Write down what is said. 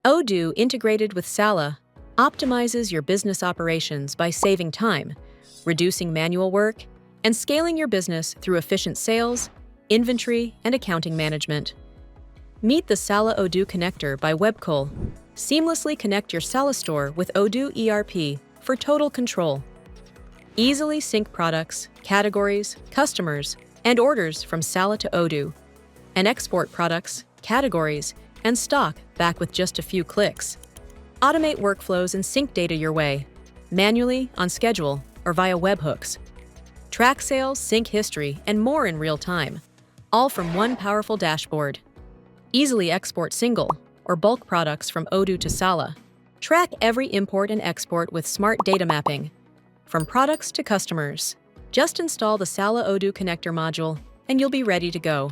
Odoo integrated with Salla optimizes your business operations by saving time, reducing manual work, and scaling your business through efficient sales, inventory, and accounting management. Meet the Salla Odoo Connector by Webcol. Seamlessly connect your Salla store with Odoo ERP for total control. Easily sync products, categories, customers, and orders from Salla to Odoo, and export products, categories, and stock back with just a few clicks. Automate workflows and sync data your way, manually, on schedule, or via webhooks. Track sales, sync history, and more in real time, all from one powerful dashboard. Easily export single or bulk products from Odoo to Salla. Track every import and export with smart data mapping, from products to customers. Just install the Salla Odoo Connector module, and you'll be ready to go.